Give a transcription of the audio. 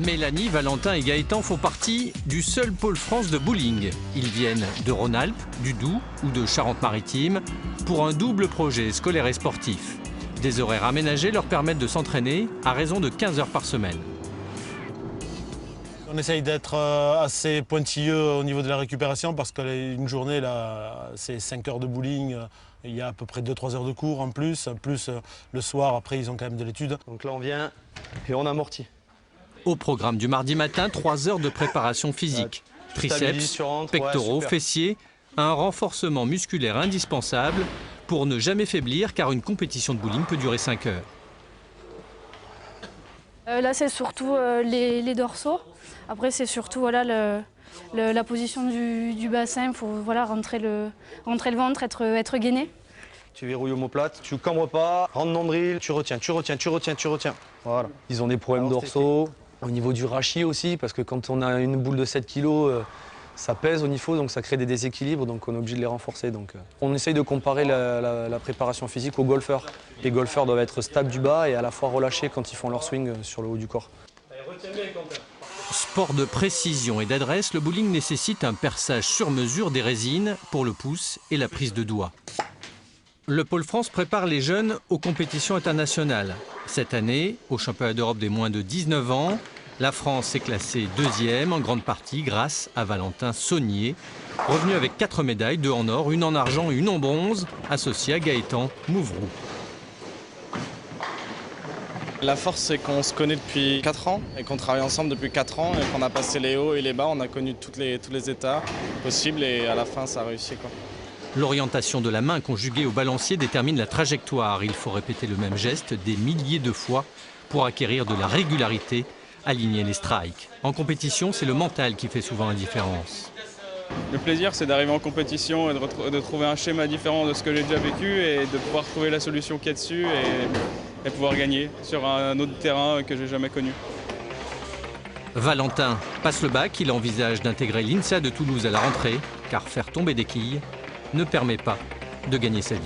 Mélanie, Valentin et Gaëtan font partie du seul pôle France de bowling. Ils viennent de Rhône-Alpes, du Doubs ou de Charente-Maritime pour un double projet scolaire et sportif. Des horaires aménagés leur permettent de s'entraîner à raison de 15 heures par semaine. On essaye d'être assez pointilleux au niveau de la récupération parce qu'une journée, c'est 5 heures de bowling. Il y a à peu près 2-3 heures de cours en plus. Plus le soir, après, ils ont quand même de l'étude. Donc là, on vient et on amortit. Au programme du mardi matin, 3 heures de préparation physique. Triceps, pectoraux, fessiers, un renforcement musculaire indispensable pour ne jamais faiblir car une compétition de bowling peut durer 5 heures. Là, c'est surtout les dorsaux. Après, c'est surtout voilà, la position du bassin. Il faut voilà, rentrer le ventre, être gainé. Tu verrouilles omoplate, tu cambres pas, rentre nombril, tu retiens. Voilà. Ils ont des problèmes dorsaux. Au niveau du rachis aussi, parce que quand on a une boule de 7 kg, ça pèse au niveau, donc ça crée des déséquilibres, donc on est obligé de les renforcer. Donc, on essaye de comparer la préparation physique aux golfeurs. Les golfeurs doivent être stables du bas et à la fois relâchés quand ils font leur swing sur le haut du corps. Sport de précision et d'adresse, le bowling nécessite un perçage sur mesure des résines pour le pouce et la prise de doigt. Le Pôle France prépare les jeunes aux compétitions internationales. Cette année, au championnat d'Europe des moins de 19 ans, la France est classée 2e en grande partie grâce à Valentin Saunier, revenu avec 4 médailles, 2 en or, 1 en argent et 1 en bronze, associé à Gaëtan Mouvroux. La force, c'est qu'on se connaît depuis 4 ans et qu'on travaille ensemble depuis 4 ans et qu'on a passé les hauts et les bas, on a connu tous les états possibles et à la fin, ça a réussi, quoi. L'orientation de la main conjuguée au balancier détermine la trajectoire. Il faut répéter le même geste des milliers de fois pour acquérir de la régularité, aligner les strikes. En compétition, c'est le mental qui fait souvent la différence. Le plaisir, c'est d'arriver en compétition et de trouver un schéma différent de ce que j'ai déjà vécu et de pouvoir trouver la solution qu'il y a dessus et pouvoir gagner sur un autre terrain que j'ai jamais connu. Valentin passe le bac, il envisage d'intégrer l'INSA de Toulouse à la rentrée, car faire tomber des quilles ne permet pas de gagner sa vie.